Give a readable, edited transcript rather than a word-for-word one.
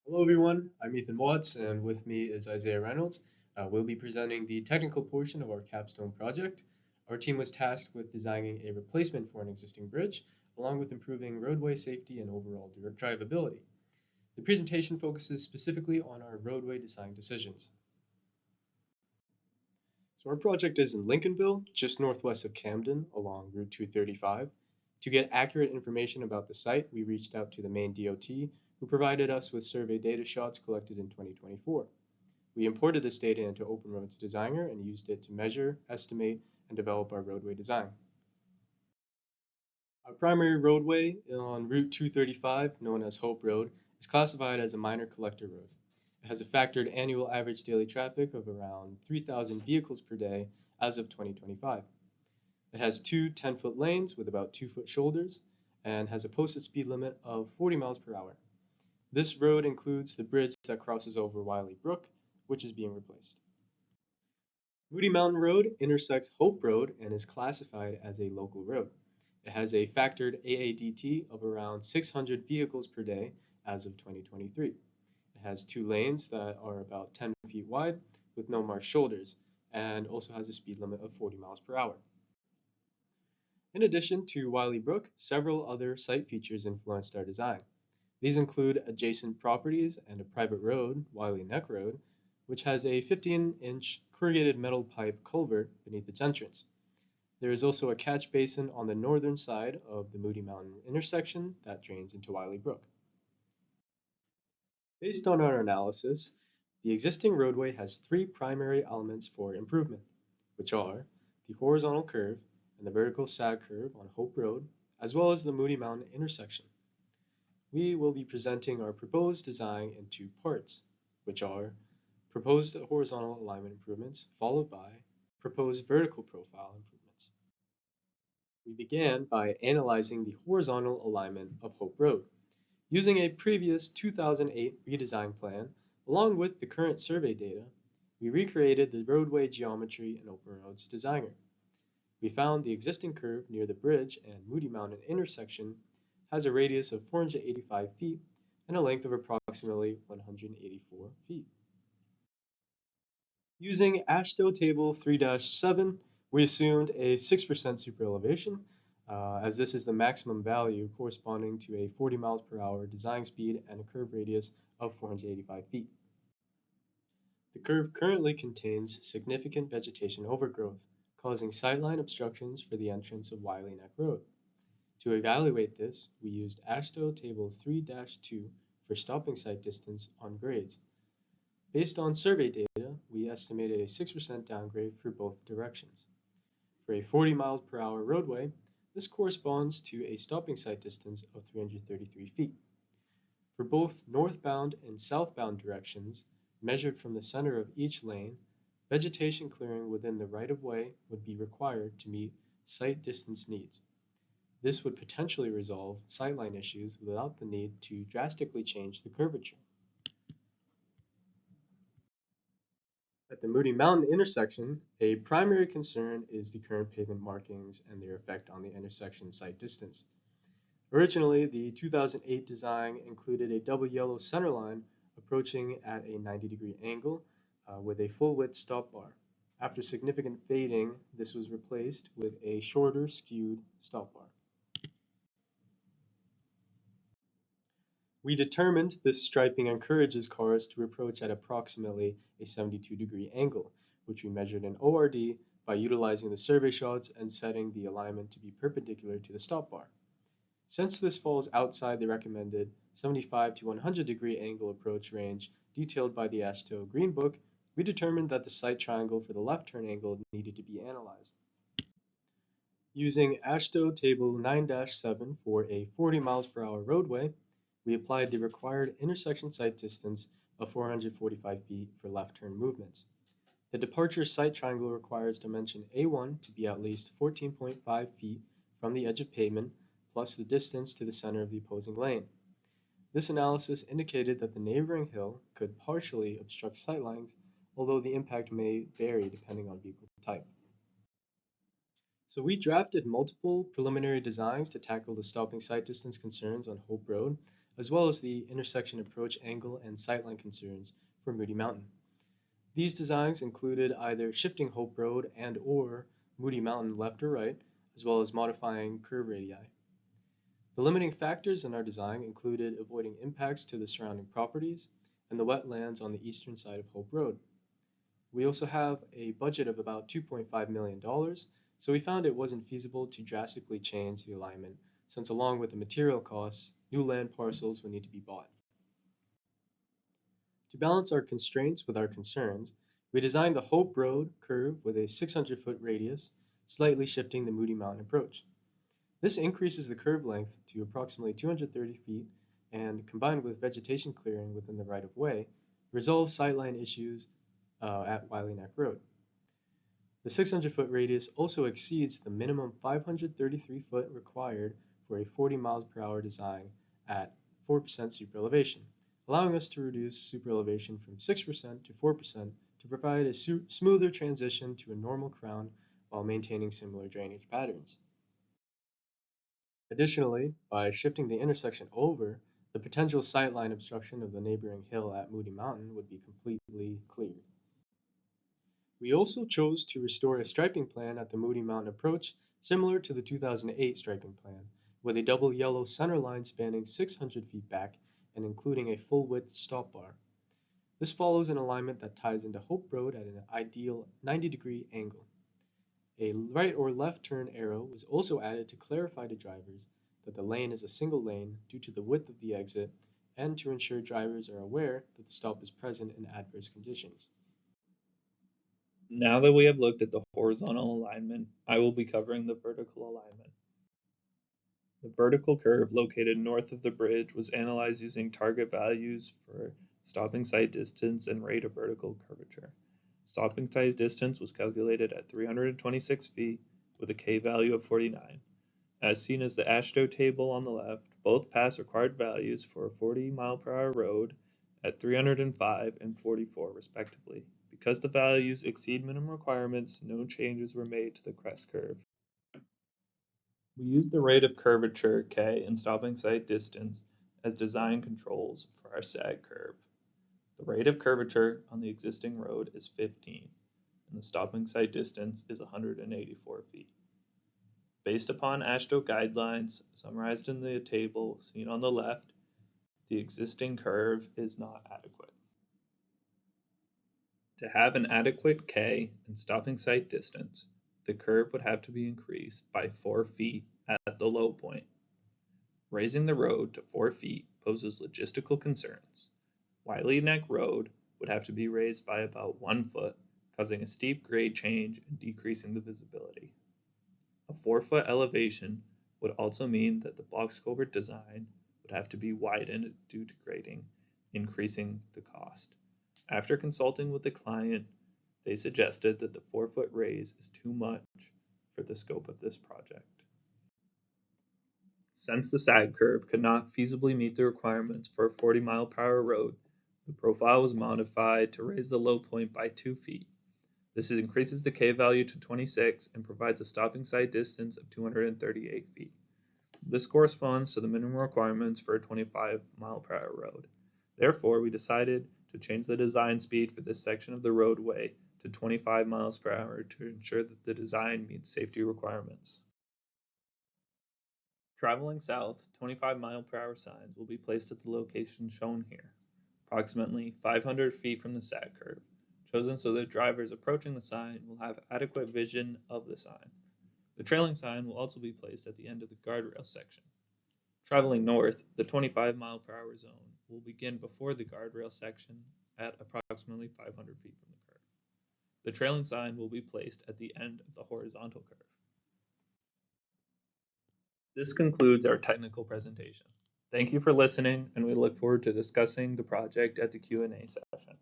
Hello, everyone. I'm Ethan Watts, and with me is Isaiah Reynolds. We'll be presenting the technical portion of our capstone project. Our team was tasked with designing a replacement for an existing bridge, along with improving roadway safety and overall drivability. The presentation focuses specifically on our roadway design decisions. So our project is in Lincolnville, just northwest of Camden, along Route 235. To get accurate information about the site, we reached out to the Maine DOT, who provided us with survey data shots collected in 2024. We imported this data into OpenRoads Designer and used it to measure, estimate, and develop our roadway design. Our primary roadway on Route 235, known as Hope Road, is classified as a minor collector road. It has a factored annual average daily traffic of around 3,000 vehicles per day as of 2025. It has two 10-foot lanes with about 2-foot shoulders and has a posted speed limit of 40 miles per hour. This road includes the bridge that crosses over Wiley Brook, which is being replaced. Moody Mountain Road intersects Hope Road and is classified as a local road. It has a factored AADT of around 600 vehicles per day as of 2023. It has two lanes that are about 10 feet wide with no marked shoulders and also has a speed limit of 40 miles per hour. In addition to Wiley Brook, several other site features influenced our design. These include adjacent properties and a private road, Wiley Neck Road, which has a 15-inch corrugated metal pipe culvert beneath its entrance. There is also a catch basin on the northern side of the Moody Mountain intersection that drains into Wiley Brook. Based on our analysis, the existing roadway has three primary elements for improvement, which are the horizontal curve and the vertical sag curve on Hope Road, as well as the Moody Mountain intersection. We will be presenting our proposed design in two parts, which are proposed horizontal alignment improvements followed by proposed vertical profile improvements. We began by analyzing the horizontal alignment of Hope Road. Using a previous 2008 redesign plan, along with the current survey data, we recreated the roadway geometry in OpenRoads Designer. We found the existing curve near the bridge and Moody Mountain intersection has a radius of 485 feet and a length of approximately 184 feet. Using AASHTO Table 3-7, we assumed a 6% superelevation, as this is the maximum value corresponding to a 40 miles per hour design speed and a curve radius of 485 feet. The curve currently contains significant vegetation overgrowth, causing sightline obstructions for the entrance of Wiley Neck Road. To evaluate this, we used AASHTO Table 3-2 for stopping sight distance on grades. Based on survey data, we estimated a 6% downgrade for both directions. For a 40 miles per hour roadway, this corresponds to a stopping sight distance of 333 feet. For both northbound and southbound directions, measured from the center of each lane, vegetation clearing within the right-of-way would be required to meet sight distance needs. This would potentially resolve sightline issues without the need to drastically change the curvature. At the Moody Mountain intersection, a primary concern is the current pavement markings and their effect on the intersection sight distance. Originally, the 2008 design included a double yellow centerline approaching at a 90-degree angle with a full-width stop bar. After significant fading, this was replaced with a shorter skewed stop bar. We determined this striping encourages cars to approach at approximately a 72-degree angle, which we measured in ORD by utilizing the survey shots and setting the alignment to be perpendicular to the stop bar. Since this falls outside the recommended 75 to 100-degree angle approach range detailed by the AASHTO Green Book, we determined that the sight triangle for the left turn angle needed to be analyzed. Using AASHTO Table 9-7 for a 40 miles per hour roadway, we applied the required intersection sight distance of 445 feet for left turn movements. The departure sight triangle requires dimension A1 to be at least 14.5 feet from the edge of pavement plus the distance to the center of the opposing lane. This analysis indicated that the neighboring hill could partially obstruct sightlines, although the impact may vary depending on vehicle type. So we drafted multiple preliminary designs to tackle the stopping sight distance concerns on Hope Road, as well as the intersection approach angle and sightline concerns for Moody Mountain. These designs included either shifting Hope Road and or Moody Mountain left or right, as well as modifying curve radii. The limiting factors in our design included avoiding impacts to the surrounding properties and the wetlands on the eastern side of Hope Road. We also have a budget of about $2.5 million, so we found it wasn't feasible to drastically change the alignment, since along with the material costs, new land parcels would need to be bought. To balance our constraints with our concerns, we designed the Hope Road curve with a 600-foot radius, slightly shifting the Moody Mountain approach. This increases the curve length to approximately 230 feet and, combined with vegetation clearing within the right-of-way, resolves sightline issues at Wiley Neck Road. The 600-foot radius also exceeds the minimum 533-foot required for a 40 miles per hour design at 4% superelevation, allowing us to reduce superelevation from 6% to 4% to provide a smoother transition to a normal crown while maintaining similar drainage patterns. Additionally, by shifting the intersection over, the potential sightline obstruction of the neighboring hill at Moody Mountain would be completely cleared. We also chose to restore a striping plan at the Moody Mountain approach similar to the 2008 striping plan, with a double yellow center line spanning 600 feet back and including a full-width stop bar. This follows an alignment that ties into Hope Road at an ideal 90-degree angle. A right or left turn arrow was also added to clarify to drivers that the lane is a single lane due to the width of the exit and to ensure drivers are aware that the stop is present in adverse conditions. Now that we have looked at the horizontal alignment, I will be covering the vertical alignment. The vertical curve located north of the bridge was analyzed using target values for stopping sight distance and rate of vertical curvature. Stopping sight distance was calculated at 326 feet with a K value of 49. As seen as the AASHTO table on the left, both pass required values for a 40 mile per hour road at 305 and 44 respectively. Because the values exceed minimum requirements, no changes were made to the crest curve. We used the rate of curvature K and stopping sight distance as design controls for our sag curve. The rate of curvature on the existing road is 15, and the stopping sight distance is 184 feet. Based upon AASHTO guidelines summarized in the table seen on the left, the existing curve is not adequate. To have an adequate K and stopping sight distance, the curve would have to be increased by 4 feet at the low point. Raising the road to 4 feet poses logistical concerns. Wiley Neck Road would have to be raised by about 1 foot, causing a steep grade change and decreasing the visibility. A 4-foot elevation would also mean that the box culvert design would have to be widened due to grading, increasing the cost. After consulting with the client, they suggested that the 4-foot raise is too much for the scope of this project. Since the sag curve could not feasibly meet the requirements for a 40 mile per hour road, the profile was modified to raise the low point by 2 feet. This increases the K value to 26 and provides a stopping sight distance of 238 feet. This corresponds to the minimum requirements for a 25 mile per hour road. Therefore, we decided to change the design speed for this section of the roadway to 25 miles per hour to ensure that the design meets safety requirements. Traveling south, 25 mile per hour signs will be placed at the location shown here, approximately 500 feet from the sag curve, chosen so that drivers approaching the sign will have adequate vision of the sign. The trailing sign will also be placed at the end of the guardrail section. Traveling north, the 25 mile per hour zone will begin before the guardrail section at approximately 500 feet from the curve. The trailing sign will be placed at the end of the horizontal curve. This concludes our technical presentation. Thank you for listening, and we look forward to discussing the project at the Q&A session.